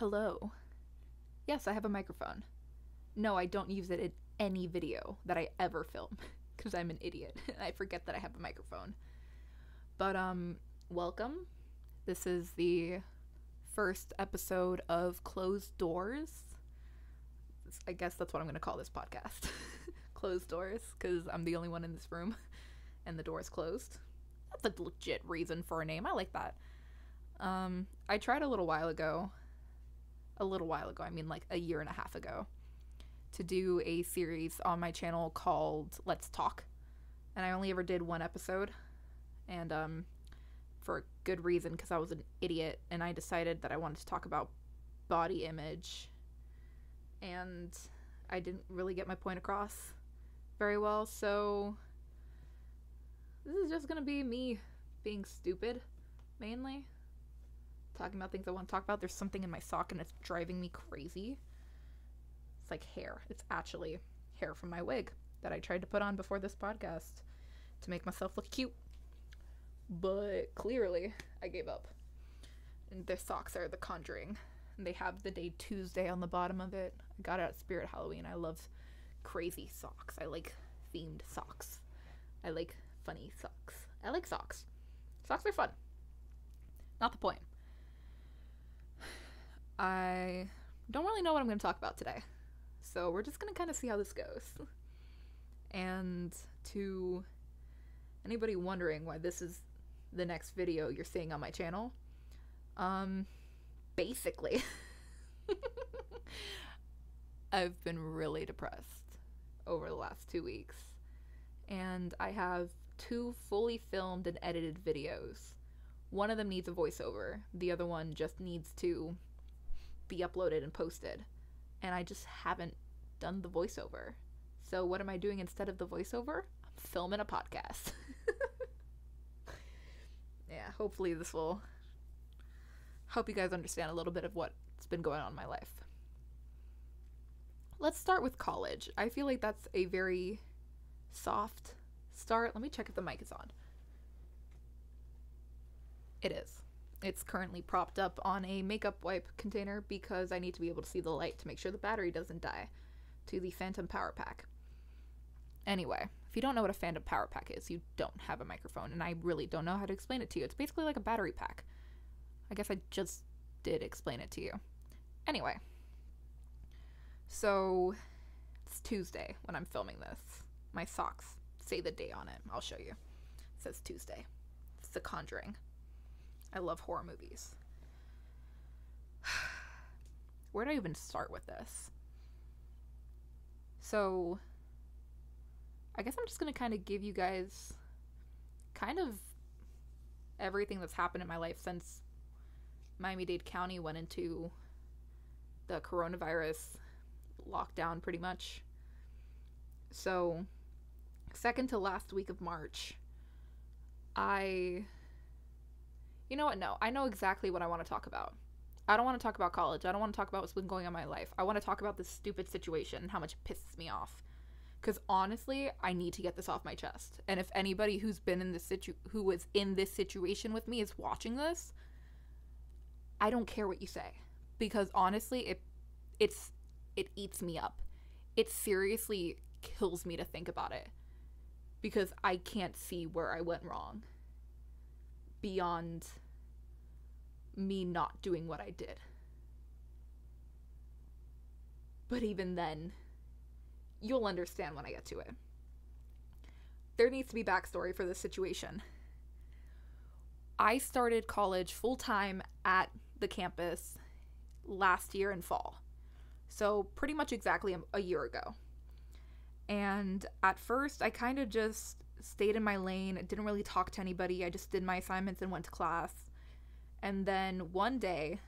Hello. Yes, I have a microphone. No, I don't use it in any video that I ever film because I'm an idiot. I forget that I have a microphone. But welcome. This is the first episode of Closed Doors. I guess that's what I'm going to call this podcast. Closed Doors, because I'm the only one in this room and the door is closed. That's a legit reason for a name. I like that. I tried a little while ago, I mean like a year and a half ago, to do a series on my channel called Let's Talk. And I only ever did one episode. And for a good reason, because I was an idiot and I decided that I wanted to talk about body image. And I didn't really get my point across very well, so this is just gonna be me being stupid, mainly. Talking about things I want to talk about. There's something in my sock and it's driving me crazy. It's like hair. It's actually hair from my wig that I tried to put on before this podcast to make myself look cute. But clearly, I gave up. And their socks are The Conjuring. And they have the day Tuesday on the bottom of it. I got it at Spirit Halloween. I love crazy socks. I like themed socks. I like funny socks. I like socks. Socks are fun. Not the point. I don't really know what I'm going to talk about today. So we're just going to kind of see how this goes. And to anybody wondering why this is the next video you're seeing on my channel, basically, I've been really depressed over the last 2 weeks. And I have 2 fully filmed and edited videos. One of them needs a voiceover. The other one just needs to be uploaded and posted. And I just haven't done the voiceover. So what am I doing instead of the voiceover? I'm filming a podcast. Yeah, hopefully this will help you guys understand a little bit of what's been going on in my life. Let's start with college. I feel like that's a very soft start. Let me check if the mic is on. It is. It's currently propped up on a makeup wipe container because I need to be able to see the light to make sure the battery doesn't die to the Phantom Power Pack. Anyway, if you don't know what a Phantom Power Pack is, you don't have a microphone, and I really don't know how to explain it to you. It's basically like a battery pack. I guess I just did explain it to you. Anyway, so it's Tuesday when I'm filming this. My socks say the date on it. I'll show you. It says Tuesday. It's The Conjuring. I love horror movies. Where do I even start with this? So, I guess I'm just going to kind of give you guys kind of everything that's happened in my life since Miami-Dade County went into the coronavirus lockdown pretty much. So, second to last week of March, you know what? No, I know exactly what I want to talk about. I don't want to talk about college. I don't want to talk about what's been going on in my life. I want to talk about this stupid situation and how much it pisses me off. Because honestly, I need to get this off my chest. And if anybody who's been in this who was in this situation with me is watching this, I don't care what you say. Because honestly, it eats me up. It seriously kills me to think about it. Because I can't see where I went wrong beyond me not doing what I did. But even then, you'll understand when I get to it. There needs to be backstory for this situation. I started college full-time at the campus last year in fall. So pretty much exactly a year ago. And at first, I kind of just stayed in my lane. I didn't really talk to anybody. I just did my assignments and went to class. And then one day,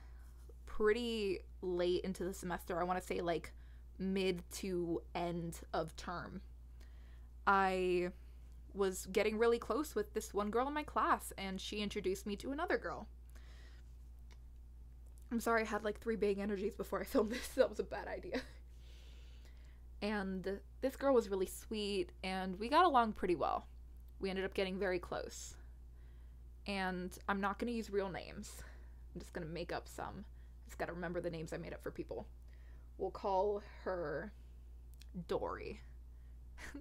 pretty late into the semester, I want to say like mid to end of term, I was getting really close with this one girl in my class, and she introduced me to another girl. I'm sorry, I had like 3 big energies before I filmed this. That was a bad idea. And this girl was really sweet, and we got along pretty well. We ended up getting very close. And I'm not going to use real names. I'm just going to make up some Just gotta remember the names I made up for people. We'll call her Dory.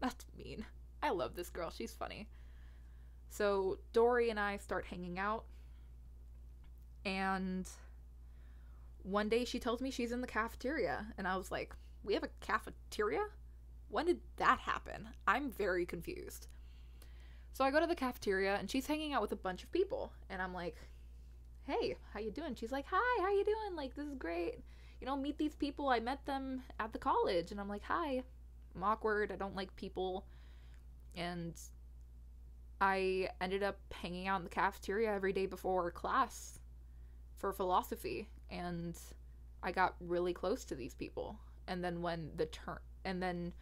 That's mean. I love this girl. She's funny. So Dory and I start hanging out, and one day she tells me she's in the cafeteria, and I was like, we have a cafeteria? When did that happen? I'm very confused. So I go to the cafeteria, and she's hanging out with a bunch of people, and I'm like, hey, how you doing? She's like, hi, how you doing? Like, this is great. You know, meet these people. I met them at the college. And I'm like, hi. I'm awkward. I don't like people. And I ended up hanging out in the cafeteria every day before class for philosophy. And I got really close to these people. And then then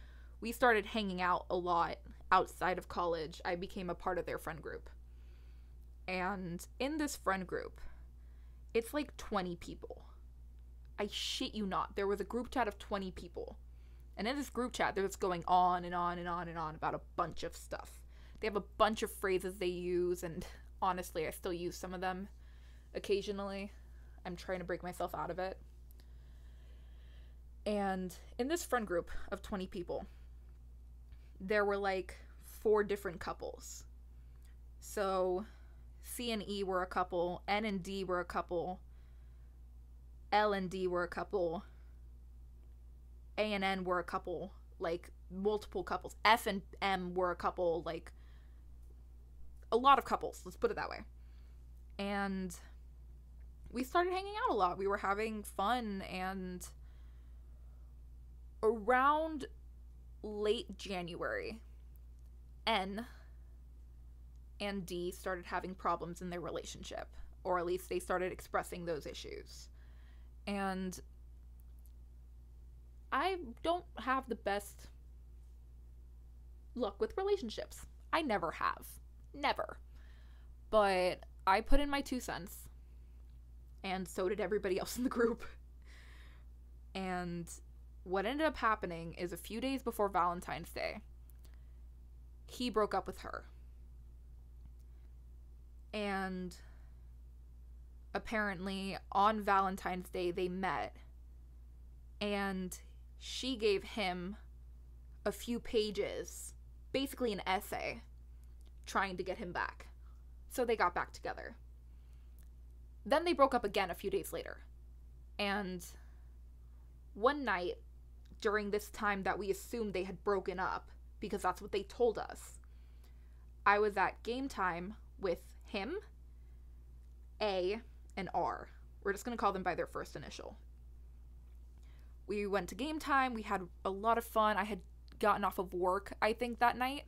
we started hanging out a lot outside of college. I became a part of their friend group. And in this friend group, it's like 20 people. I shit you not. There was a group chat of 20 people. And in this group chat, they're just going on and on and on and on about a bunch of stuff. They have a bunch of phrases they use, and honestly, I still use some of them occasionally. I'm trying to break myself out of it. And in this friend group of 20 people, there were like 4 different couples. So C and E were a couple, N and D were a couple, L and D were a couple, A and N were a couple, like multiple couples. F and M were a couple, like a lot of couples, let's put it that way. And we started hanging out a lot. We were having fun, and around late January, N and D started having problems in their relationship, or at least they started expressing those issues. And I don't have the best luck with relationships. I never have. Never. But I put in my 2 cents, and so did everybody else in the group. And what ended up happening is a few days before Valentine's Day, he broke up with her. And apparently on Valentine's Day they met, and she gave him a few pages, basically an essay, trying to get him back. So they got back together. Then they broke up again a few days later. And one night during this time that we assumed they had broken up, because that's what they told us, I was at game time with him, A, and R. We're just going to call them by their first initial. We went to game time. We had a lot of fun. I had gotten off of work, I think, that night.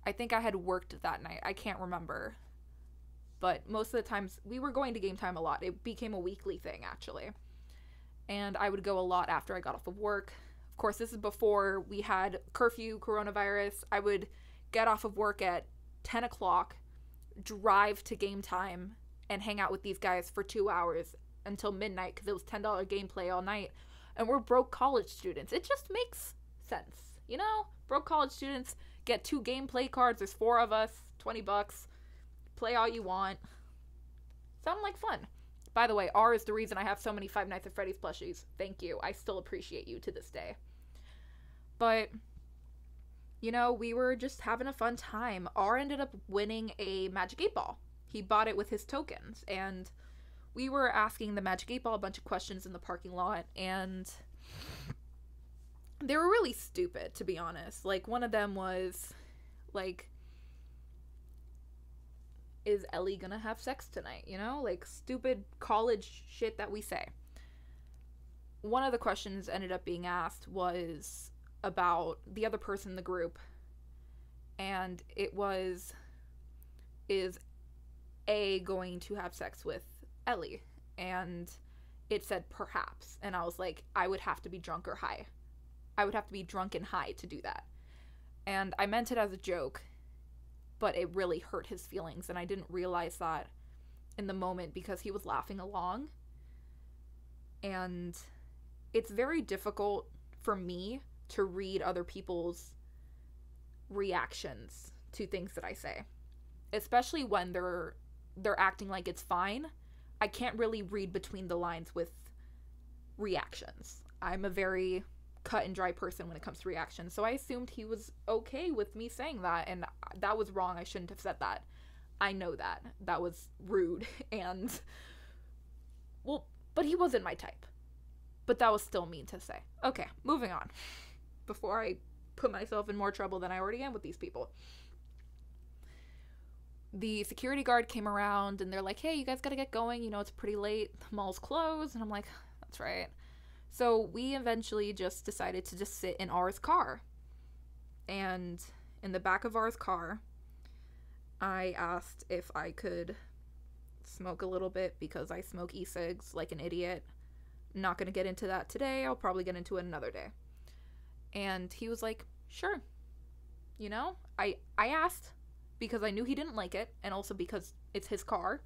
I think I had worked that night. I can't remember. But most of the times, we were going to game time a lot. It became a weekly thing, actually. And I would go a lot after I got off of work. Of course, this is before we had curfew, coronavirus. I would get off of work at 10 o'clock, drive to game time, and hang out with these guys for 2 hours until midnight, because it was $10 gameplay all night. And we're broke college students. It just makes sense, you know? Broke college students get 2 gameplay cards. There's 4 of us, $20. Play all you want. Sound like fun. By the way, R is the reason I have so many Five Nights at Freddy's plushies. Thank you. I still appreciate you to this day. But, you know, we were just having a fun time. R ended up winning a Magic 8 Ball. He bought it with his tokens, and we were asking the Magic 8 Ball a bunch of questions in the parking lot, and they were really stupid, to be honest. Like, one of them was, like, is Ellie gonna have sex tonight? You know? Like, stupid college shit that we say. One of the questions ended up being asked was about the other person in the group, and it was, is A going to have sex with Ellie? And it said perhaps, and I was like, I would have to be drunk or high. I would have to be drunk and high to do that. And I meant it as a joke, but it really hurt his feelings, and I didn't realize that in the moment because he was laughing along. And it's very difficult for me to read other people's reactions to things that I say, especially when they're acting like it's fine, I can't really read between the lines with reactions. I'm a very cut and dry person when it comes to reactions, so I assumed he was okay with me saying that, and that was wrong. I shouldn't have said that. I know that. That was rude, and, well, but he wasn't my type. But that was still mean to say. Okay, moving on. Before I put myself in more trouble than I already am with these people. The security guard came around, and they're like, hey, you guys gotta get going. You know, it's pretty late. The mall's closed. And I'm like, that's right. So we eventually just decided to just sit in R's car. And in the back of R's car, I asked if I could smoke a little bit because I smoke e-cigs like an idiot. I'm not going to get into that today. I'll probably get into it another day. And he was like, sure. You know, I asked because I knew he didn't like it, and also because it's his car.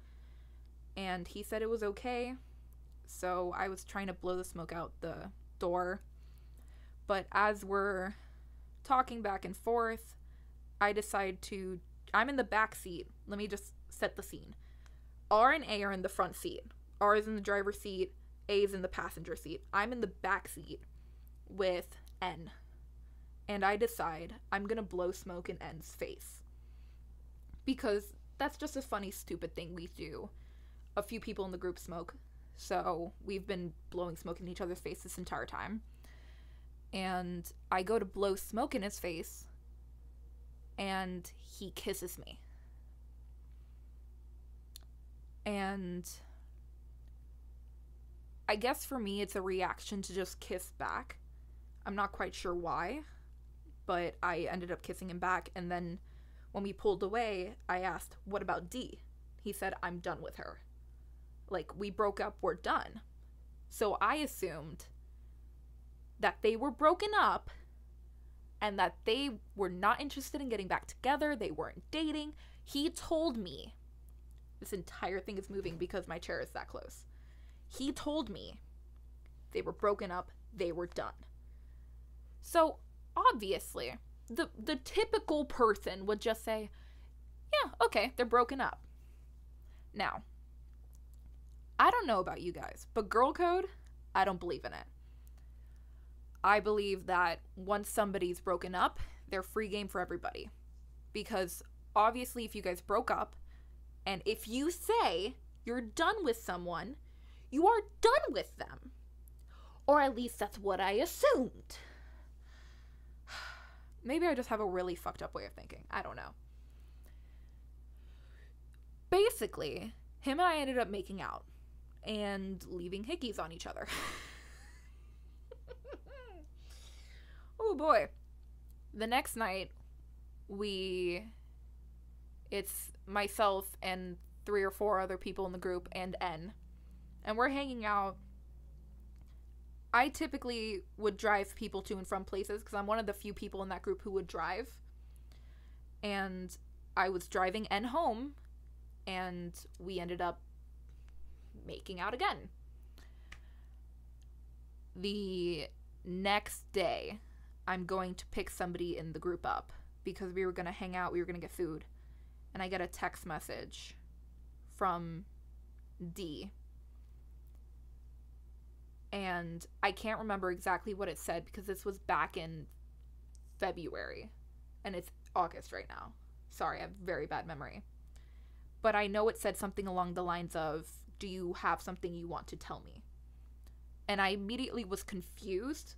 And he said it was okay. So I was trying to blow the smoke out the door. But as we're talking back and forth, I decide to... I'm in the back seat. Let me just set the scene. R and A are in the front seat. R is in the driver's seat. A is in the passenger seat. I'm in the back seat with N. And I decide I'm gonna blow smoke in N's face. Because that's just a funny, stupid thing we do. A few people in the group smoke. So we've been blowing smoke in each other's face this entire time. And I go to blow smoke in his face. And he kisses me. And I guess for me it's a reaction to just kiss back. I'm not quite sure why, but I ended up kissing him back. And then when we pulled away, I asked, what about D? He said, I'm done with her. Like, we broke up, we're done. So I assumed that they were broken up and that they were not interested in getting back together. They weren't dating. He told me, this entire thing is moving because my chair is that close. He told me they were broken up, they were done. So, obviously, the typical person would just say, yeah, okay, they're broken up. Now, I don't know about you guys, but girl code, I don't believe in it. I believe that once somebody's broken up, they're free game for everybody. Because obviously if you guys broke up, and if you say you're done with someone, you are done with them. Or at least that's what I assumed. Maybe I just have a really fucked up way of thinking. I don't know. Basically, him and I ended up making out and leaving hickeys on each other. Oh boy. The next night, it's myself and 3 or 4 other people in the group and N. And we're hanging out. I typically would drive people to and from places because I'm one of the few people in that group who would drive. And I was driving N home, and we ended up making out again. The next day, I'm going to pick somebody in the group up because we were going to hang out, we were going to get food. And I get a text message from D. And I can't remember exactly what it said because this was back in February. And it's August right now. Sorry, I have very bad memory. But I know it said something along the lines of, do you have something you want to tell me? And I immediately was confused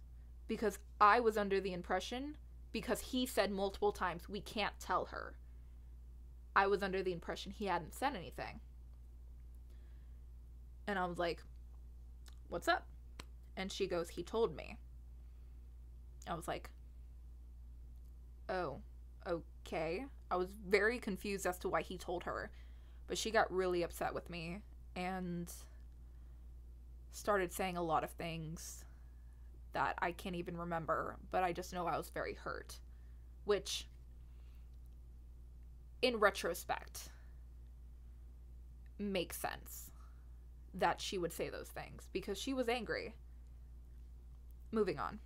because I was under the impression, because he said multiple times, we can't tell her. I was under the impression he hadn't said anything. And I was like, what's up? And she goes, he told me. I was like, oh, okay. I was very confused as to why he told her. But she got really upset with me and started saying a lot of things that I can't even remember, but I just know I was very hurt. Which, in retrospect, makes sense that she would say those things because she was angry. Moving on.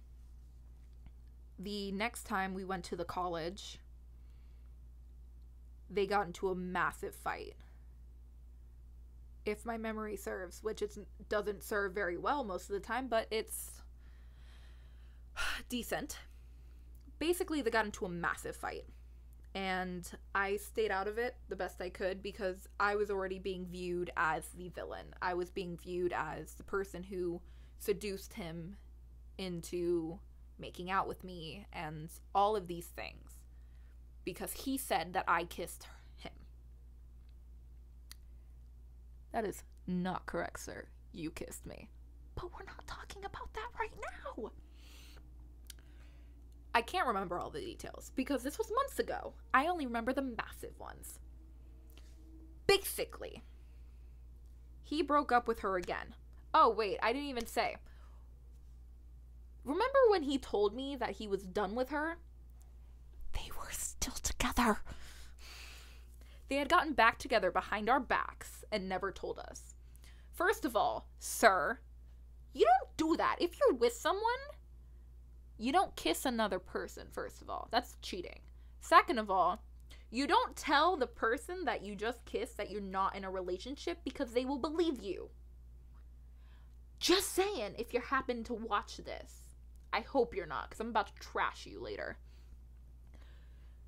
The next time we went to the college, they got into a massive fight. if my memory serves, which it doesn't serve very well most of the time, but it's decent. Basically, they got into a massive fight, and I stayed out of it the best I could because I was already being viewed as the villain. I was being viewed as the person who seduced him into making out with me and all of these things because he said that I kissed him. That is not correct, sir. You kissed me. But we're not talking about that right now. I can't remember all the details because this was months ago. I only remember the massive ones. Basically, he broke up with her again. Oh, wait, I didn't even say. Remember when he told me that he was done with her? They were still together. They had gotten back together behind our backs and never told us. First of all, sir, you don't do that. If you're with someone, you don't kiss another person, first of all. That's cheating. Second of all, you don't tell the person that you just kissed that you're not in a relationship because they will believe you. Just saying, if you happen to watch this. I hope you're not, because I'm about to trash you later.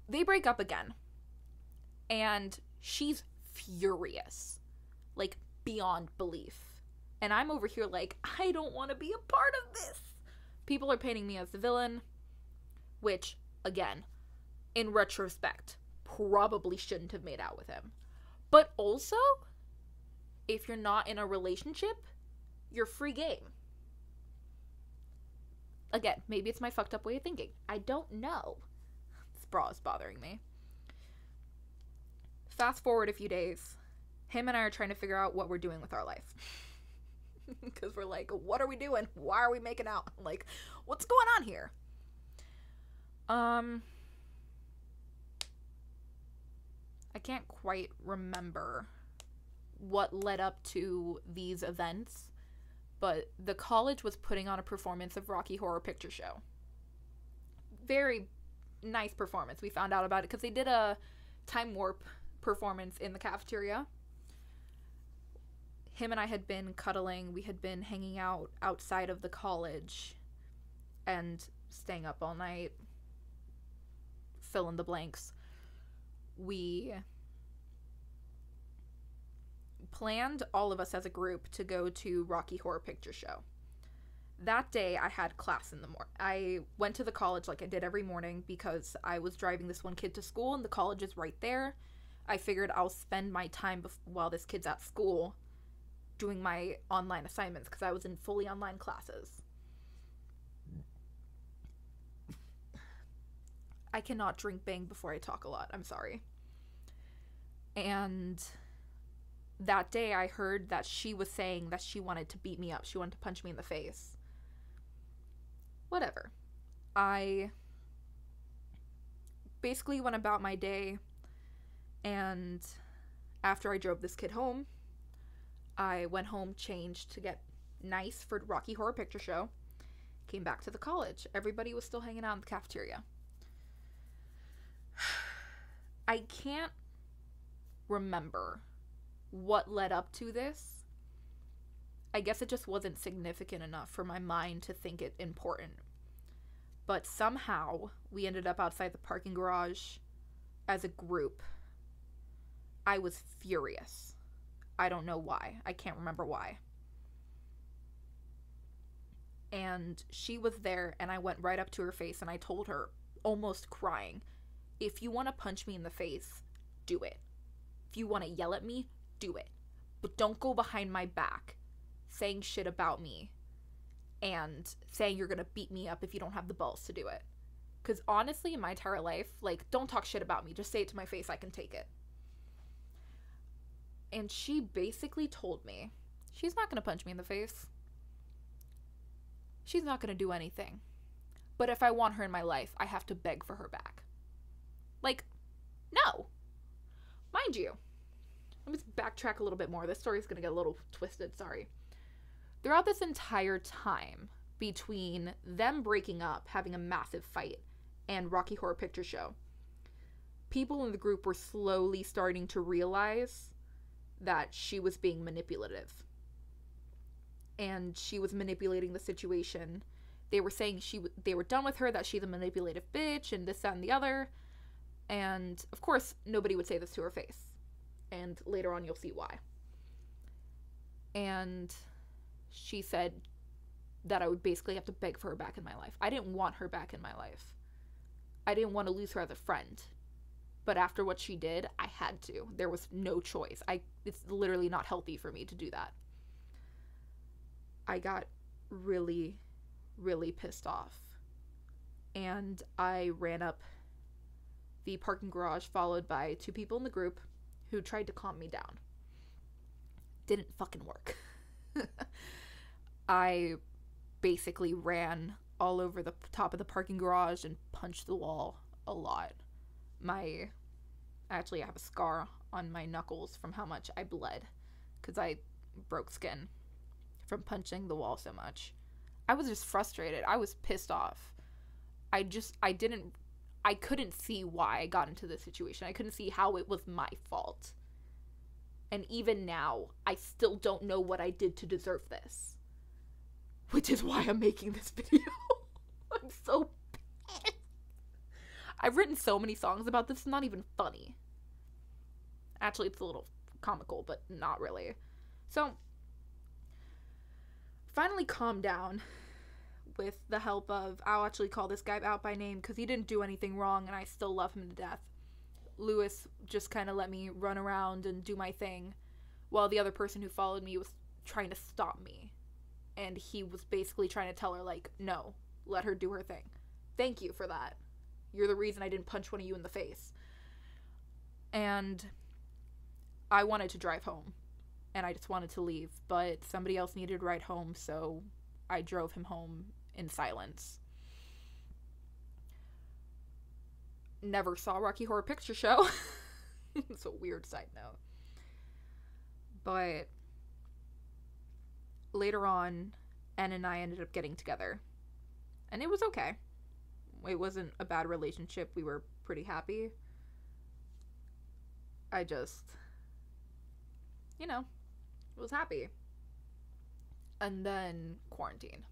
They break up again. And she's furious. Like, beyond belief. And I'm over here like, I don't want to be a part of this. People are painting me as the villain. Which, again, in retrospect, probably shouldn't have made out with him. But also, if you're not in a relationship, you're free game. Again, maybe it's my fucked up way of thinking. I don't know. This bra is bothering me. Fast forward a few days. Him and I are trying to figure out what we're doing with our life. Because we're like, what are we doing? Why are we making out? Like, what's going on here? I can't quite remember what led up to these events. But the college was putting on a performance of Rocky Horror Picture Show. Very nice performance. We found out about it because they did a time warp performance in the cafeteria. Him and I had been cuddling. We had been hanging out outside of the college and staying up all night. Fill in the blanks. We planned, all of us as a group, to go to Rocky Horror Picture Show. That day, I had class in the morning. I went to the college like I did every morning because I was driving this one kid to school, and the college is right there. I figured I'll spend my time while this kid's at school doing my online assignments because I was in fully online classes. I cannot drink Bang before I talk a lot. I'm sorry. And that day I heard that she was saying that she wanted to beat me up. She wanted to punch me in the face. Whatever. I basically went about my day, and after I drove this kid home, I went home, changed to get nice for Rocky Horror Picture Show, came back to the college. Everybody was still hanging out in the cafeteria. I can't remember what led up to this. I guess it just wasn't significant enough for my mind to think it important. But somehow we ended up outside the parking garage as a group. I was furious. I don't know why. I can't remember why. And she was there, and I went right up to her face and I told her, almost crying, if you want to punch me in the face, do it. If you want to yell at me, do it. But don't go behind my back saying shit about me and saying you're gonna beat me up if you don't have the balls to do it. Because honestly, in my entire life, like, don't talk shit about me. Just say it to my face. I can take it. And she basically told me she's not gonna punch me in the face. She's not gonna do anything. But if I want her in my life, I have to beg for her back. Like, no. Mind you, let me backtrack a little bit more. This story's gonna get a little twisted, sorry. Throughout this entire time, between them breaking up, having a massive fight, and Rocky Horror Picture Show, people in the group were slowly starting to realize that she was being manipulative. And she was manipulating the situation. They were saying they were done with her, that she's a manipulative bitch, and this, that, and the other. And, of course, nobody would say this to her face. And later on, you'll see why. And she said that I would basically have to beg for her back in my life. I didn't want her back in my life. I didn't want to lose her as a friend. But after what she did, I had to. There was no choice. It's literally not healthy for me to do that. I got really, really pissed off. And I ran up the parking garage, followed by 2 people in the group who tried to calm me down. Didn't fucking work. I basically ran all over the top of the parking garage and punched the wall a lot. Actually, I have a scar on my knuckles from how much I bled, because I broke skin from punching the wall so much. I was just frustrated. I was pissed off. I couldn't see why I got into this situation. I couldn't see how it was my fault. And even now, I still don't know what I did to deserve this. Which is why I'm making this video. I'm so pissed. I've written so many songs about this, it's not even funny. Actually, it's a little comical, but not really. So, finally calmed down with the help of, I'll actually call this guy out by name because he didn't do anything wrong and I still love him to death. Lewis just kind of let me run around and do my thing while the other person who followed me was trying to stop me. And he was basically trying to tell her, like, no, let her do her thing. Thank you for that. You're the reason I didn't punch one of you in the face. And I wanted to drive home. And I just wanted to leave. But somebody else needed a ride home, so I drove him home in silence. Never saw Rocky Horror Picture Show. It's a weird side note. But later on, Ann and I ended up getting together. And it was okay. It wasn't a bad relationship. We were pretty happy. I just, was happy. And then quarantine.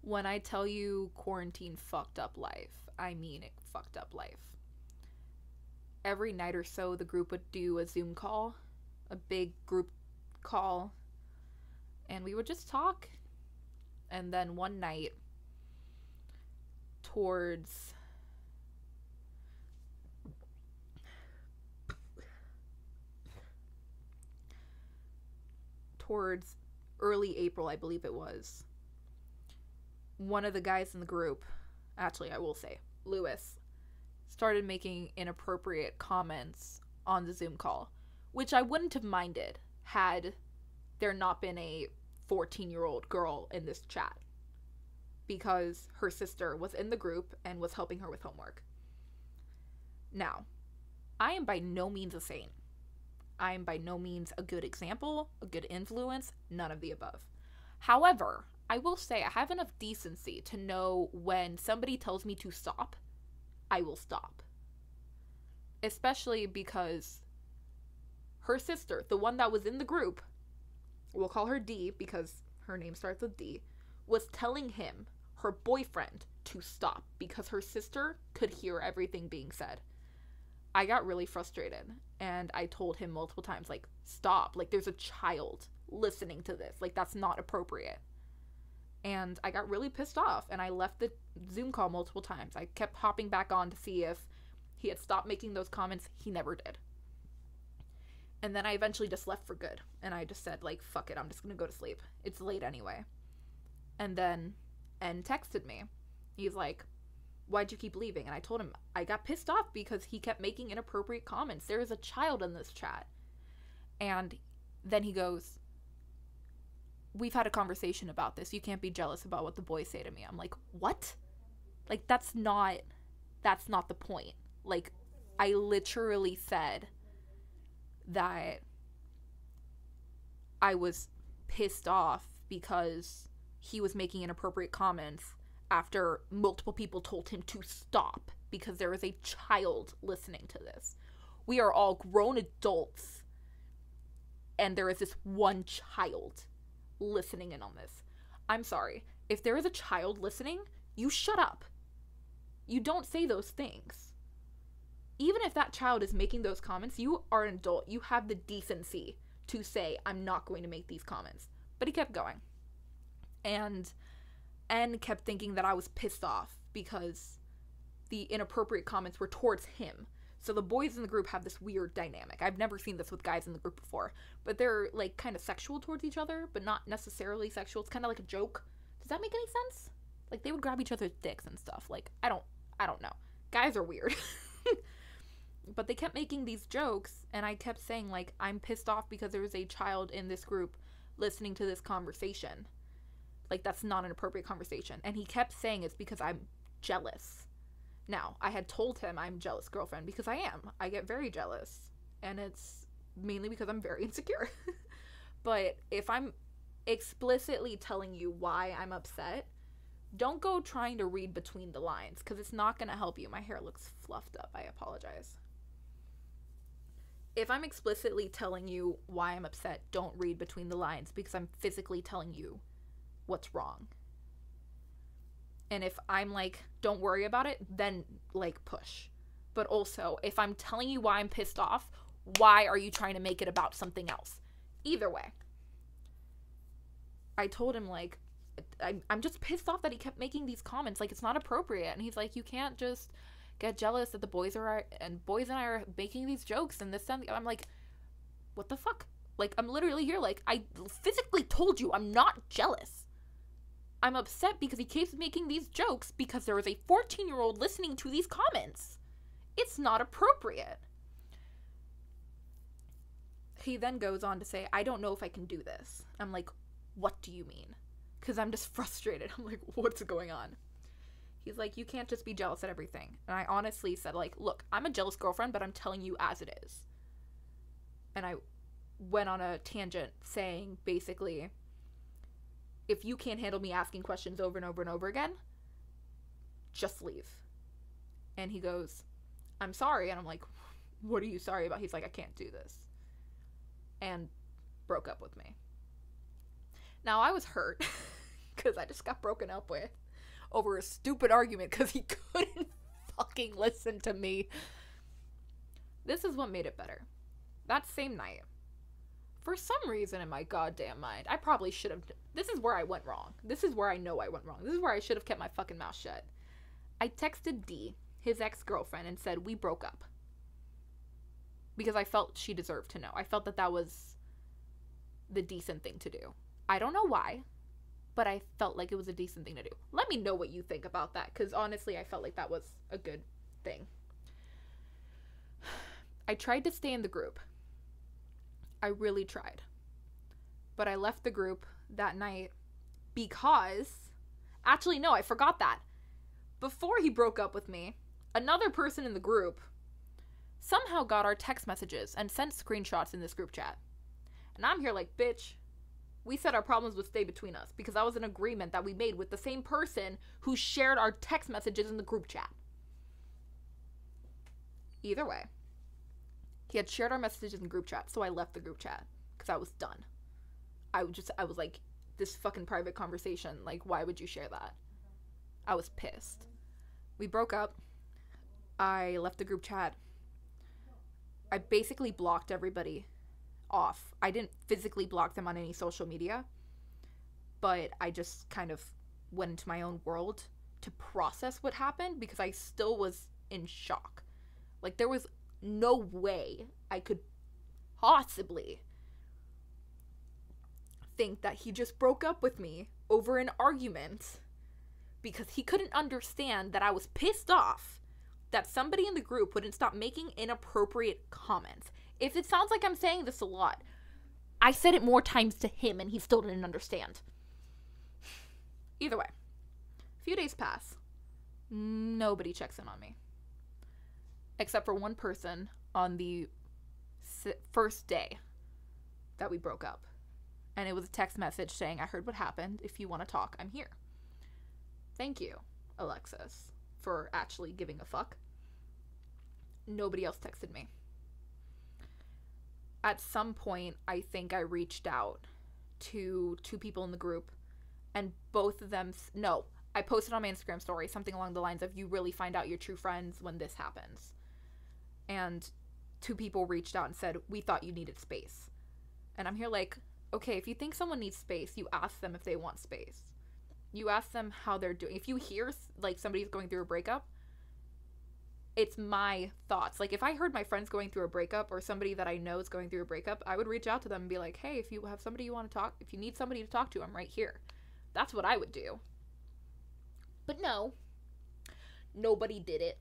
When I tell you quarantine fucked up life, I mean it fucked up life. Every night or so, the group would do a Zoom call, a big group call, and we would just talk. And then one night, towards early April, I believe it was, one of the guys in the group, actually I will say, Lewis, started making inappropriate comments on the Zoom call, which I wouldn't have minded had there not been a 14-year-old girl in this chat, because her sister was in the group and was helping her with homework. Now, I am by no means a saint. I am by no means a good example, a good influence, none of the above. However, I will say I have enough decency to know when somebody tells me to stop, I will stop. Especially because her sister, the one that was in the group, we'll call her D because her name starts with D, was telling him, her boyfriend, to stop because her sister could hear everything being said. I got really frustrated and I told him multiple times, like, stop. Like, there's a child listening to this. Like, that's not appropriate. And I got really pissed off and I left the Zoom call multiple times. I kept hopping back on to see if he had stopped making those comments. He never did. And then I eventually just left for good. And I just said, like, fuck it, I'm just gonna go to sleep. It's late anyway. And then N texted me. He's like, why'd you keep leaving? And I told him I got pissed off because he kept making inappropriate comments. There is a child in this chat. And then he goes, we've had a conversation about this. You can't be jealous about what the boys say to me. I'm like, what? Like, that's not the point. Like, I literally said that I was pissed off because he was making inappropriate comments after multiple people told him to stop because there was a child listening to this. We are all grown adults. And there is this one child listening in on this. I'm sorry. If there is a child listening, you shut up. You don't say those things. Even if that child is making those comments, you are an adult. You have the decency to say, I'm not going to make these comments. But he kept going. And kept thinking that I was pissed off because the inappropriate comments were towards him. So the boys in the group have this weird dynamic. I've never seen this with guys in the group before. But they're, like, kind of sexual towards each other, but not necessarily sexual. It's kind of like a joke. Does that make any sense? Like, they would grab each other's dicks and stuff. Like, I don't know. Guys are weird. But they kept making these jokes, and I kept saying, like, I'm pissed off because there was a child in this group listening to this conversation. Like, that's not an appropriate conversation. And he kept saying it's because I'm jealous. Now, I had told him I'm jealous girlfriend because I am. I get very jealous. And it's mainly because I'm very insecure. But if I'm explicitly telling you why I'm upset, don't go trying to read between the lines because it's not going to help you. My hair looks fluffed up. I apologize. If I'm explicitly telling you why I'm upset, don't read between the lines because I'm physically telling you what's wrong. And if I'm like, don't worry about it, then like push. But also, if I'm telling you why I'm pissed off, why are you trying to make it about something else? Either way. I told him like, I'm just pissed off that he kept making these comments. Like, it's not appropriate. And he's like, you can't just get jealous that the boys and I are making these jokes and this and I'm like, what the fuck? Like, I'm literally here. Like, I physically told you I'm not jealous. I'm upset because he keeps making these jokes because there is a 14-year-old listening to these comments. It's not appropriate. He then goes on to say, I don't know if I can do this. I'm like, what do you mean? Because I'm just frustrated. I'm like, what's going on? He's like, you can't just be jealous at everything. And I honestly said, like, look, I'm a jealous girlfriend, but I'm telling you as it is. And I went on a tangent saying, basically, if you can't handle me asking questions over and over and over again, just leave. And he goes, I'm sorry. And I'm like, what are you sorry about? He's like, I can't do this. And broke up with me. Now, I was hurt because I just got broken up with over a stupid argument because he couldn't fucking listen to me. This is what made it better. That same night, for some reason in my goddamn mind, I probably should have... This is where I went wrong. This is where I know I went wrong. This is where I should have kept my fucking mouth shut. I texted D, his ex-girlfriend, and said, we broke up. Because I felt she deserved to know. I felt that that was the decent thing to do. I don't know why, but I felt like it was a decent thing to do. Let me know what you think about that, because honestly, I felt like that was a good thing. I tried to stay in the group. I really tried. But I left the group that night because... Actually, no, I forgot that. Before he broke up with me, another person in the group somehow got our text messages and sent screenshots in this group chat. And I'm here like, bitch, we said our problems would stay between us because that was an agreement that we made with the same person who shared our text messages in the group chat. Either way, he had shared our messages in the group chat, so I left the group chat because I was done. I was like, this fucking private conversation, like, why would you share that? I was pissed. We broke up. I left the group chat. I basically blocked everybody off. I didn't physically block them on any social media, but I just kind of went into my own world to process what happened because I still was in shock. Like, there was no way I could possibly think that he just broke up with me over an argument because he couldn't understand that I was pissed off that somebody in the group wouldn't stop making inappropriate comments. If it sounds like I'm saying this a lot, I said it more times to him and he still didn't understand. Either way, a few days pass. Nobody checks in on me. Except for one person on the first day that we broke up. And it was a text message saying, I heard what happened. If you want to talk, I'm here. Thank you, Alexis, for actually giving a fuck. Nobody else texted me. at some point, I think I reached out to two people in the group, and both of them, no, I posted on my Instagram story something along the lines of, you really find out your true friends when this happens. And two people reached out and said, we thought you needed space. And I'm here like, okay, if you think someone needs space, you ask them if they want space. You ask them how they're doing. If you hear like somebody's going through a breakup, it's my thoughts. Like, if I heard my friends going through a breakup, or somebody that I know is going through a breakup, I would reach out to them and be like, hey, if you have somebody you want to talk, if you need somebody to talk to, I'm right here. That's what I would do. But no, nobody did it.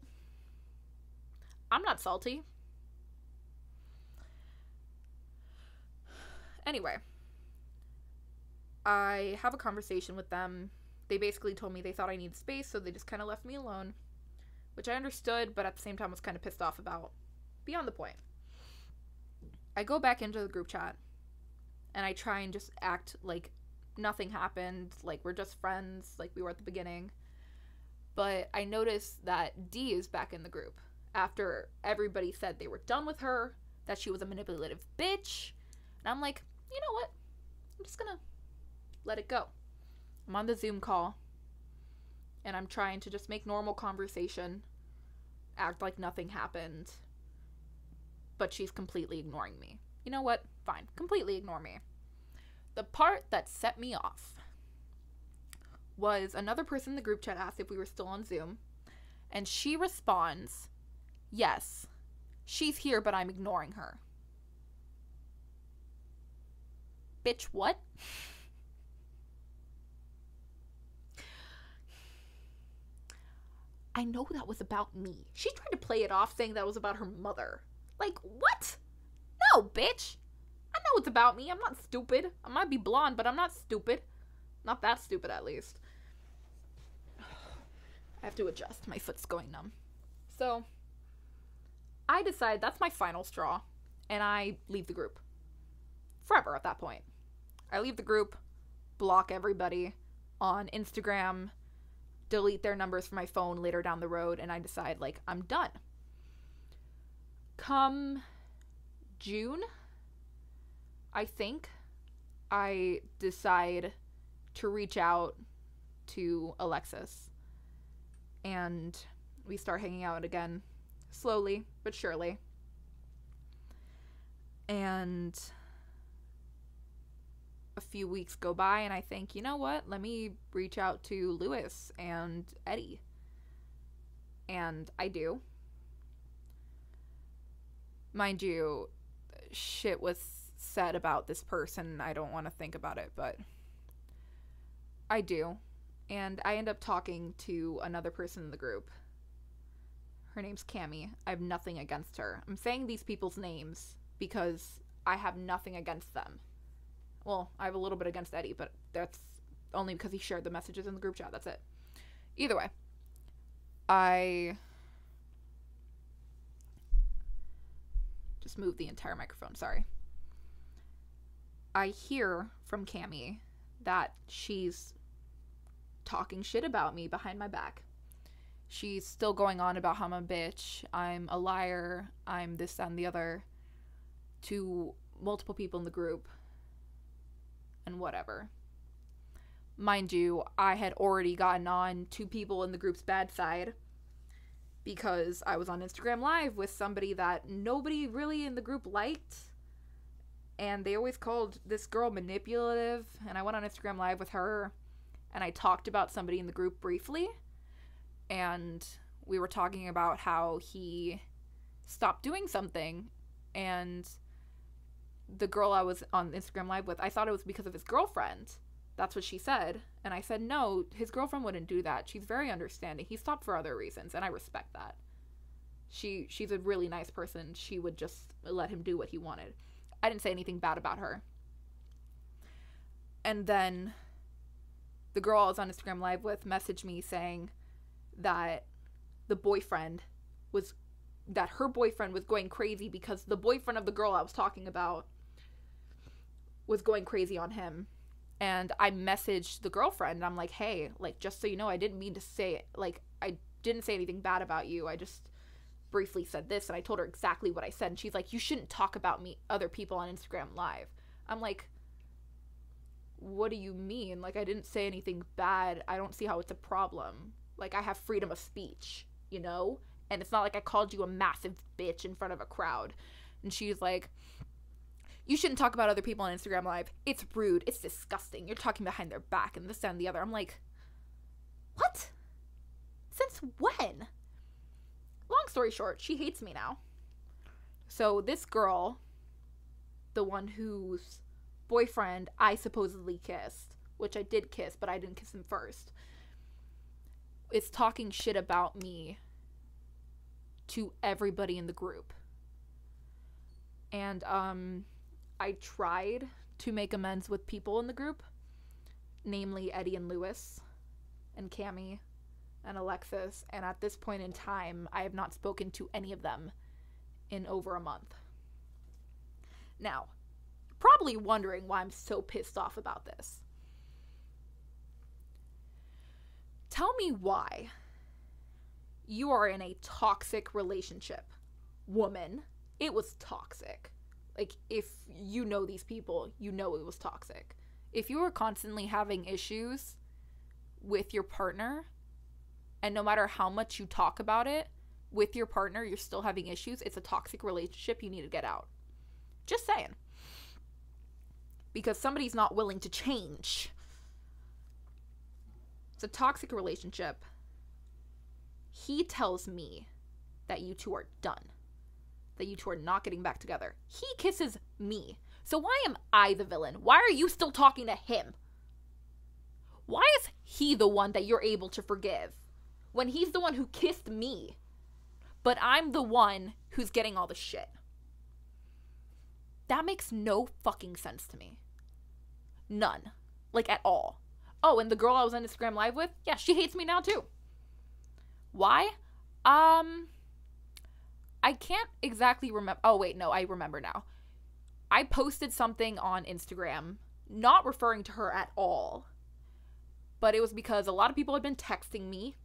I'm not salty. Anyway, I have a conversation with them. They basically told me they thought I needed space, so they just kind of left me alone, which I understood, but at the same time was kind of pissed off about. Beyond the point. I go back into the group chat, and I try and just act like nothing happened, like we're just friends, like we were at the beginning. But I noticed that D is back in the group after everybody said they were done with her, that she was a manipulative bitch. And I'm like, you know what? I'm just gonna let it go. I'm on the Zoom call, and I'm trying to just make normal conversation, act like nothing happened, but she's completely ignoring me. You know what? Fine. Completely ignore me. The part that set me off was another person in the group chat asked if we were still on Zoom, and she responds, yes, she's here, but I'm ignoring her. Bitch, what? I know that was about me. She tried to play it off saying that was about her mother. Like, what? No, bitch. I know it's about me. I'm not stupid. I might be blonde, but I'm not stupid. Not that stupid, at least. I have to adjust. My foot's going numb. So, I decide that's my final straw, and I leave the group. Forever at that point. I leave the group, block everybody on Instagram, delete their numbers from my phone later down the road, and I decide, like, I'm done. Come June, I think, I decide to reach out to Alexis, and we start hanging out again, slowly but surely. And a few weeks go by, and I think, you know what? Let me reach out to Lewis and Eddie. And I do. Mind you, shit was said about this person. I don't want to think about it, but I do. And I end up talking to another person in the group. Her name's Cammie. I have nothing against her. I'm saying these people's names because I have nothing against them. Well, I have a little bit against Eddie, but that's only because he shared the messages in the group chat. That's it. Either way, I just moved the entire microphone. Sorry. I hear from Cammie that she's talking shit about me behind my back. She's still going on about how I'm a bitch, I'm a liar, I'm this, that, and the other, to multiple people in the group. And whatever. Mind you, I had already gotten on two people in the group's bad side because I was on Instagram Live with somebody that nobody really in the group liked, and they always called this girl manipulative, and I went on Instagram Live with her, and I talked about somebody in the group briefly, and we were talking about how he stopped doing something, and the girl I was on Instagram Live with, I thought it was because of his girlfriend. That's what she said. And I said, no, his girlfriend wouldn't do that. She's very understanding. He stopped for other reasons, and I respect that. She's a really nice person. She would just let him do what he wanted. I didn't say anything bad about her. And then the girl I was on Instagram Live with messaged me saying that her boyfriend was going crazy because the boyfriend of the girl I was talking about was going crazy on him. And I messaged the girlfriend, and I'm like, hey, like, just so you know, I didn't mean to say it. Like, I didn't say anything bad about you. I just briefly said this, and I told her exactly what I said, and she's like, you shouldn't talk about other people on Instagram Live. I'm like, what do you mean? Like, I didn't say anything bad. I don't see how it's a problem. Like, I have freedom of speech, you know? And it's not like I called you a massive bitch in front of a crowd. And she's like, you shouldn't talk about other people on Instagram Live. It's rude. It's disgusting. You're talking behind their back and this and the other. I'm like, what? Since when? Long story short, she hates me now. So this girl, the one whose boyfriend I supposedly kissed, which I did kiss, but I didn't kiss him first, is talking shit about me to everybody in the group. And I tried to make amends with people in the group, namely Eddie and Lewis and Cami and Alexis, and at this point in time I have not spoken to any of them in over a month. Now, probably wondering why I'm so pissed off about this. Tell me why you are in a toxic relationship. Woman, it was toxic. Like, if you know these people, you know it was toxic. If you are constantly having issues with your partner, and no matter how much you talk about it with your partner, you're still having issues, it's a toxic relationship, you need to get out. Just saying. Because somebody's not willing to change. It's a toxic relationship. He tells me that you two are done. That you two are not getting back together. He kisses me. So why am I the villain? Why are you still talking to him? Why is he the one that you're able to forgive when he's the one who kissed me, but I'm the one who's getting all the shit? That makes no fucking sense to me. None. Like, at all. Oh, and the girl I was on Instagram Live with, yeah, she hates me now too. Why? I can't exactly remember. Oh, wait, no, I remember now. I posted something on Instagram, not referring to her at all, but it was because a lot of people had been texting me,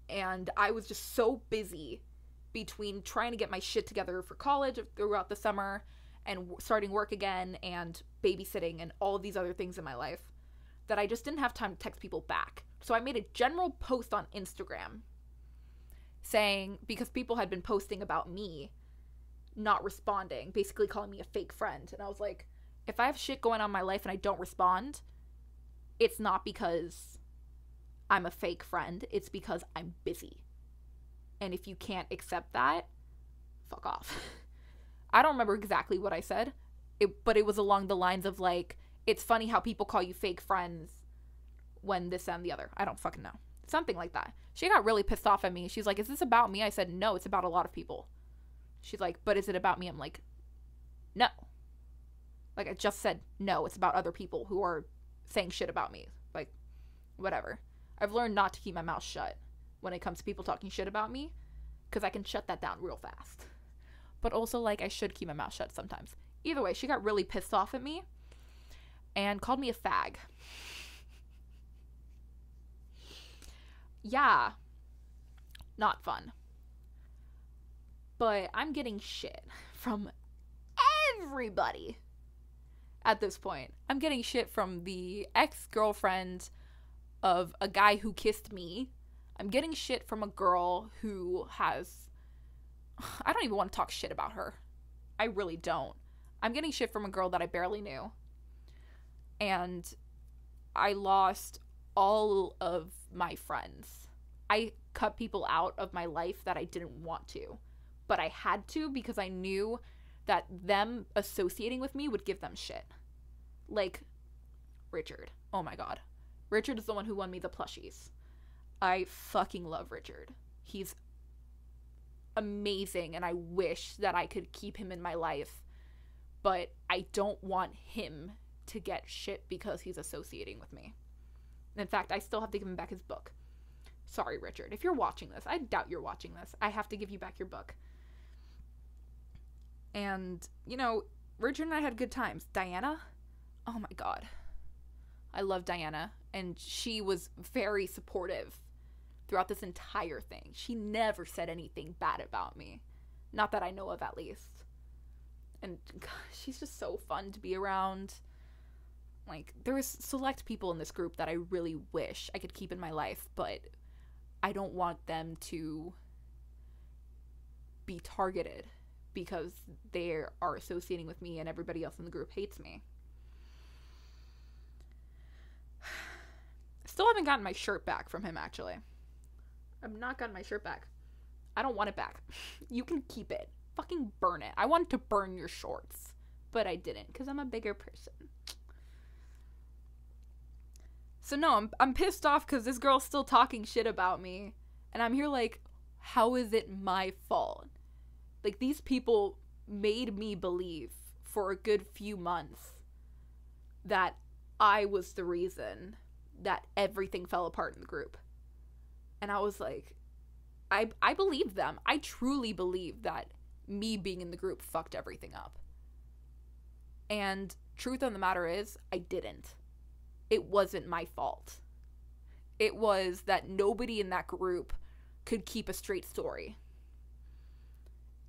and I was just so busy between trying to get my shit together for college throughout the summer and starting work again and babysitting and all of these other things in my life that I just didn't have time to text people back. So I made a general post on Instagram saying, because people had been posting about me not responding, basically calling me a fake friend. And I was like, if I have shit going on in my life and I don't respond, it's not because I'm a fake friend. It's because I'm busy. And if you can't accept that, fuck off. I don't remember exactly what I said, but it was along the lines of like, it's funny how people call you fake friends when this and the other. I don't fucking know. Something like that. She got really pissed off at me. She's like, is this about me? I said, no, it's about a lot of people. She's like, but is it about me? I'm like, no. Like, I just said, no, it's about other people who are saying shit about me. Like, whatever. I've learned not to keep my mouth shut when it comes to people talking shit about me, because I can shut that down real fast. But also, like, I should keep my mouth shut sometimes. Either way, she got really pissed off at me and called me a fag. Yeah. Not fun. But I'm getting shit from everybody at this point. I'm getting shit from the ex-girlfriend of a guy who kissed me. I'm getting shit from a girl who has... I don't even want to talk shit about her. I really don't. I'm getting shit from a girl that I barely knew. And I lost all of my friends. I cut people out of my life that I didn't want to. But I had to because I knew that them associating with me would give them shit. Like Richard. Oh my god. Richard is the one who won me the plushies. I fucking love Richard. He's amazing, and I wish that I could keep him in my life. But I don't want him to get shit because he's associating with me. In fact, I still have to give him back his book. Sorry, Richard. If you're watching this, I doubt you're watching this. I have to give you back your book. And, you know, Richard and I had good times. Diana? Oh my god. I love Diana. And she was very supportive throughout this entire thing. She never said anything bad about me. Not that I know of, at least. And gosh, she's just so fun to be around. Like, there's select people in this group that I really wish I could keep in my life, but I don't want them to be targeted because they are associating with me and everybody else in the group hates me. Still haven't gotten my shirt back from him, actually. I've not gotten my shirt back. I don't want it back. You can keep it. Fucking burn it. I wanted to burn your shorts, but I didn't because I'm a bigger person. So no, I'm pissed off because this girl's still talking shit about me, and I'm here like, how is it my fault? Like, these people made me believe for a good few months that I was the reason that everything fell apart in the group. And I was like, I believed them. I truly believed that me being in the group fucked everything up. And truth of the matter is, I didn't. It wasn't my fault. It was that nobody in that group could keep a straight story.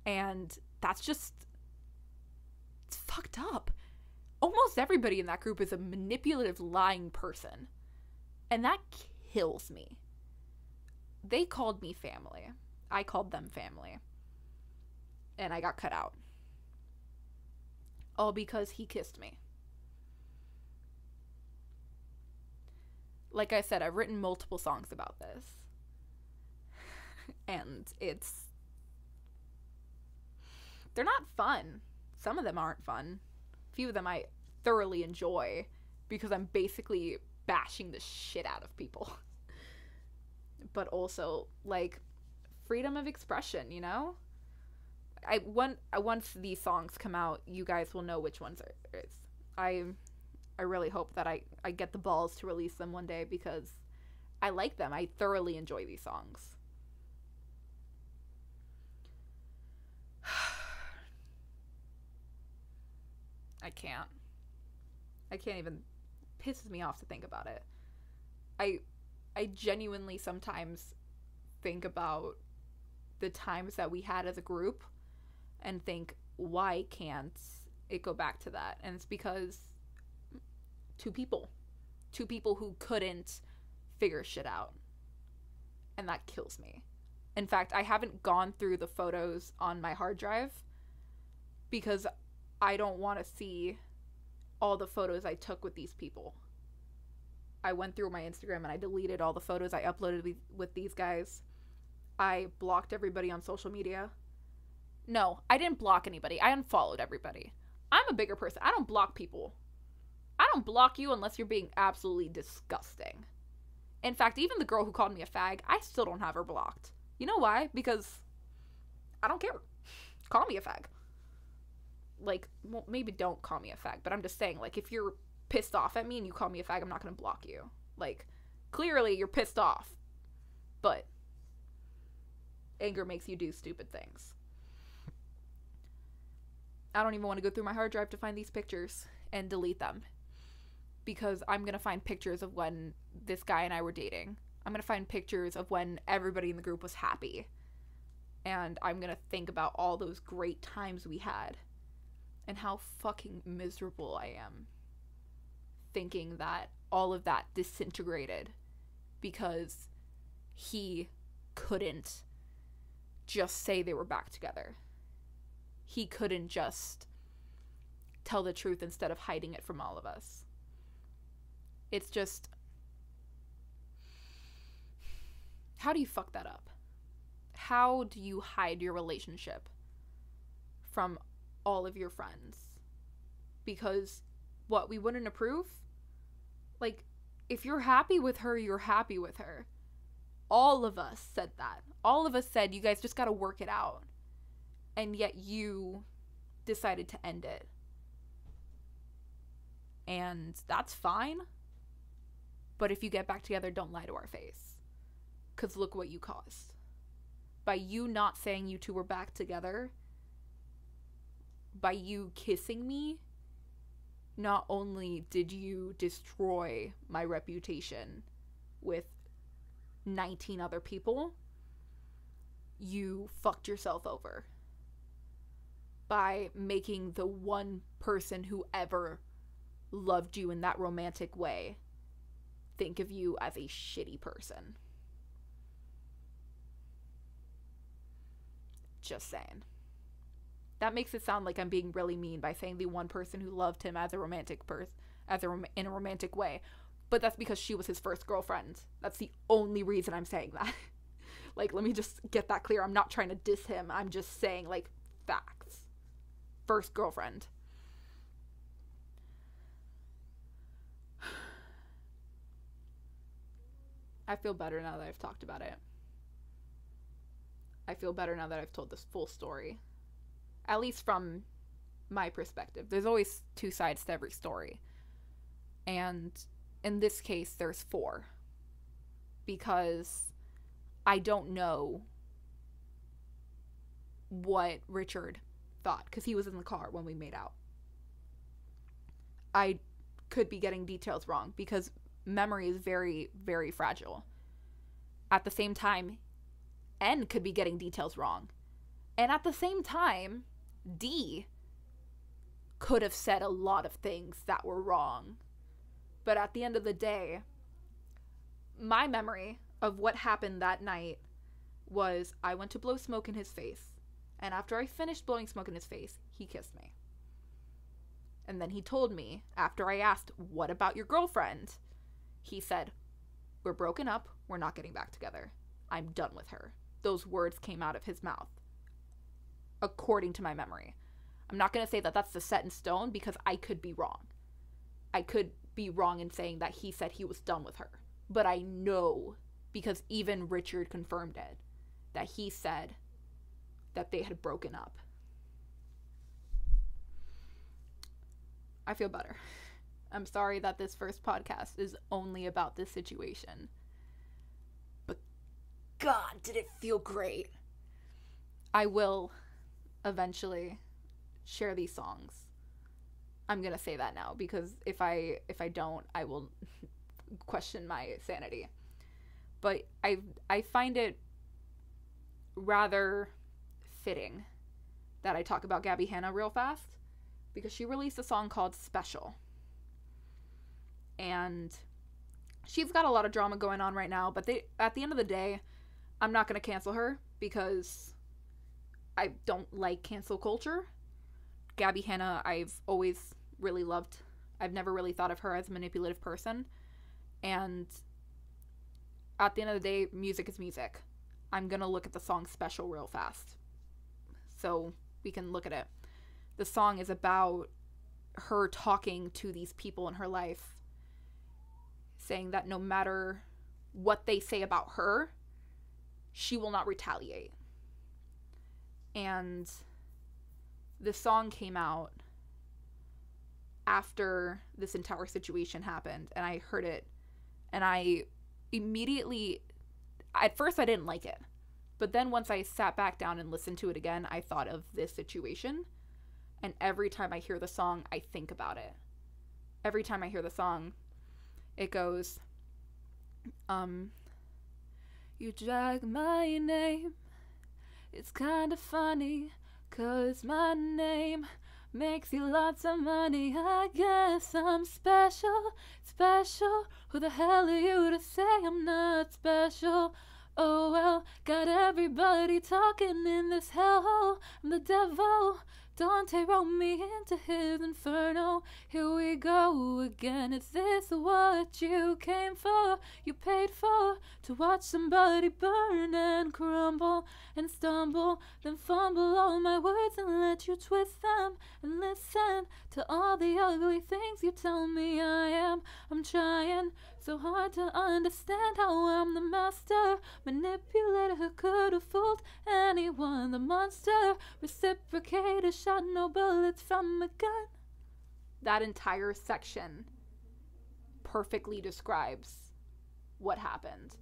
And that's just, it's fucked up. Almost everybody in that group is a manipulative, lying person. And that kills me. They called me family. I called them family. And I got cut out. All because he kissed me. Like I said, I've written multiple songs about this. And they're not fun. Some of them aren't fun. A few of them I thoroughly enjoy because I'm basically bashing the shit out of people. But also, like, freedom of expression, you know? Once these songs come out, you guys will know which ones it is. I really hope that I get the balls to release them one day because I like them. I thoroughly enjoy these songs. I can't even, pisses me off to think about it. I genuinely sometimes think about the times that we had as a group and think, why can't it go back to that? And it's because two people who couldn't figure shit out. And that kills me. In fact, I haven't gone through the photos on my hard drive because I don't want to see all the photos I took with these people. I went through my Instagram and I deleted all the photos I uploaded with these guys. I blocked everybody on social media. No, I didn't block anybody. I unfollowed everybody. I'm a bigger person. I don't block people. I don't block you unless you're being absolutely disgusting. In fact, even the girl who called me a fag, I still don't have her blocked. You know why? Because I don't care. Call me a fag. Like, well, maybe don't call me a fag, but I'm just saying, like, if you're pissed off at me and you call me a fag, I'm not going to block you. Like, clearly you're pissed off, but anger makes you do stupid things. I don't even want to go through my hard drive to find these pictures and delete them because I'm going to find pictures of when this guy and I were dating. I'm going to find pictures of when everybody in the group was happy. And I'm going to think about all those great times we had and how fucking miserable I am thinking that all of that disintegrated because he couldn't just say they were back together. He couldn't just tell the truth instead of hiding it from all of us. It's just, how do you fuck that up? How do you hide your relationship from all of your friends? Because what, we wouldn't approve? Like, if you're happy with her, you're happy with her. All of us said that. All of us said, you guys just gotta work it out. And yet you decided to end it. And that's fine. But if you get back together, don't lie to our face. Because look what you caused. By you not saying you two were back together, by you kissing me, not only did you destroy my reputation with 19 other people, you fucked yourself over by making the one person who ever loved you in that romantic way think of you as a shitty person. Just saying. That makes it sound like I'm being really mean by saying the one person who loved him as a romantic in a romantic way. But that's because she was his first girlfriend. That's the only reason I'm saying that. Like, let me just get that clear. I'm not trying to diss him. I'm just saying, like, facts. First girlfriend. I feel better now that I've talked about it. I feel better now that I've told this full story. At least from my perspective. There's always two sides to every story. And in this case, there's 4. Because I don't know what Richard thought. Because he was in the car when we made out. I could be getting details wrong. Because memory is very, very fragile. At the same time, N could be getting details wrong. And at the same time, D could have said a lot of things that were wrong. But at the end of the day, my memory of what happened that night was I went to blow smoke in his face. And after I finished blowing smoke in his face, he kissed me. And then he told me, after I asked, "What about your girlfriend?" He said, "We're broken up. We're not getting back together. I'm done with her." Those words came out of his mouth, according to my memory. I'm not going to say that that's the set in stone because I could be wrong. I could be wrong in saying that he said he was done with her. But I know, because even Richard confirmed it, that he said that they had broken up. I feel better. I'm sorry that this first podcast is only about this situation. But God, did it feel great. I will eventually share these songs. I'm gonna say that now because if I don't, I will question my sanity. But I find it rather fitting that I talk about Gabby Hanna real fast because she released a song called Special. And she's got a lot of drama going on right now, but at the end of the day, I'm not going to cancel her because I don't like cancel culture. Gabby Hanna, I've always really loved. I've never really thought of her as a manipulative person. And at the end of the day, music is music. I'm going to look at the song Special real fast so we can look at it. The song is about her talking to these people in her life, saying that no matter what they say about her, she will not retaliate. And the song came out after this entire situation happened, and I heard it, and I immediately, at first I didn't like it, but then once I sat back down and listened to it again, I thought of this situation, and every time I hear the song, I think about it. Every time I hear the song, it goes, you drag my name, it's kinda funny, 'cause my name makes you lots of money. I guess I'm special, special. Who the hell are you to say I'm not special? Oh well, got everybody talking in this hellhole. I'm the devil. Dante wrote me into his inferno. Here we go again. Is this what you came for? You paid for to watch somebody burn and crumble and stumble, then fumble all my words and let you twist them and listen to all the ugly things you tell me I am. I'm trying so hard to understand how I'm the master manipulator who could have fooled anyone. The monster reciprocator shot no bullets from a gun. That entire section perfectly describes what happened.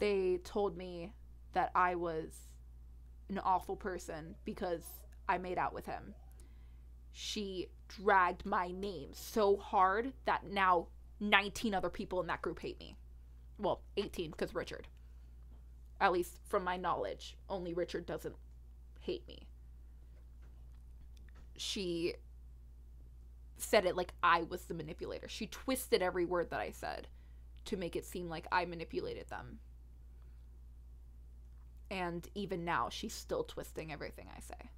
They told me that I was an awful person because I made out with him. She dragged my name so hard that now 19 other people in that group hate me. Well, 18 because Richard. At least from my knowledge, only Richard doesn't hate me. She said it like I was the manipulator. She twisted every word that I said to make it seem like I manipulated them. And even now, she's still twisting everything I say.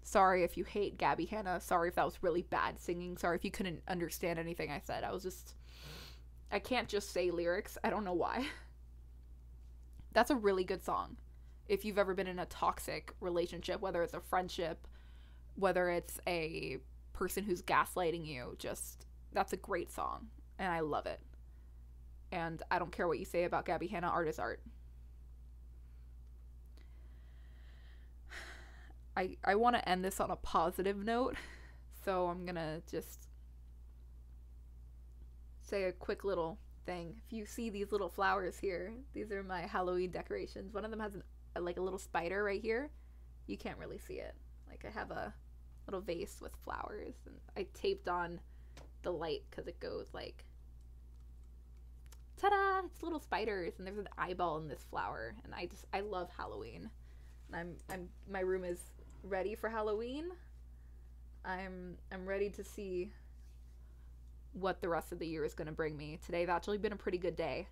Sorry if you hate Gabby Hanna. Sorry if that was really bad singing. Sorry if you couldn't understand anything I said. I can't just say lyrics. I don't know why. That's a really good song. If you've ever been in a toxic relationship, whether it's a friendship, whether it's a person who's gaslighting you, that's a great song. And I love it. And I don't care what you say about Gabby Hanna. Art is art. I want to end this on a positive note. So I'm going to just say a quick little thing. If you see these little flowers here, these are my Halloween decorations. One of them has a little spider right here. You can't really see it. Like, I have a little vase with flowers, and I taped on the light because it goes like, ta-da! It's little spiders, and there's an eyeball in this flower, and I love Halloween. And my room is ready for Halloween. I'm ready to see what the rest of the year is going to bring me. Today's actually been a pretty good day,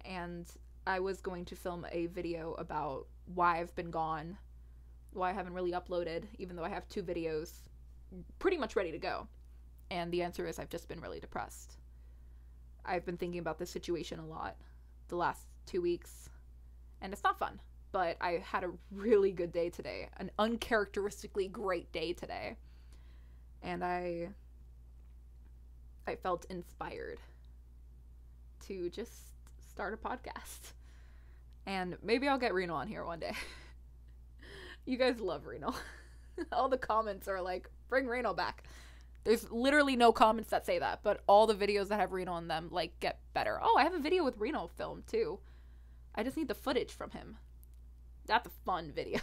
and I was going to film a video about why I've been gone, why I haven't really uploaded, even though I have 2 videos pretty much ready to go. And the answer is I've just been really depressed. I've been thinking about this situation a lot the last 2 weeks, and it's not fun, but I had a really good day today, an uncharacteristically great day today, and I felt inspired to just start a podcast. And maybe I'll get Reno on here one day. You guys love Reno. All the comments are like, bring Reno back. There's literally no comments that say that, but all the videos that have Reno in them, like, get better. Oh, I have a video with Reno filmed, too. I just need the footage from him. That's a fun video.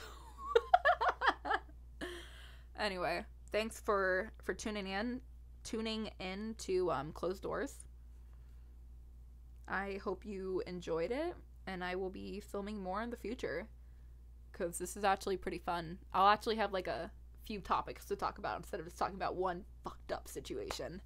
Anyway, thanks for tuning in to Closed Doors. I hope you enjoyed it, and I will be filming more in the future, because this is actually pretty fun. I'll actually have like a few topics to talk about instead of just talking about one fucked up situation.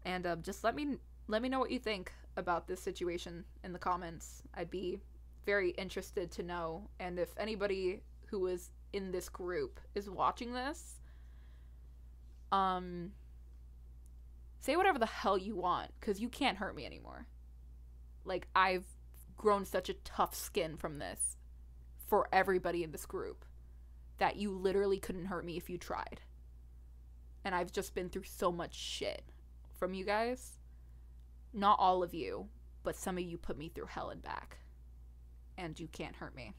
And just let me know what you think about this situation in the comments. I'd be very interested to know. And if anybody who is in this group is watching this, say whatever the hell you want, because you can't hurt me anymore. Like, I've grown such a tough skin from this for everybody in this group that you literally couldn't hurt me if you tried. And I've just been through so much shit from you guys. Not all of you, but some of you put me through hell and back. And you can't hurt me.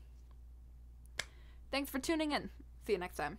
Thanks for tuning in. See you next time.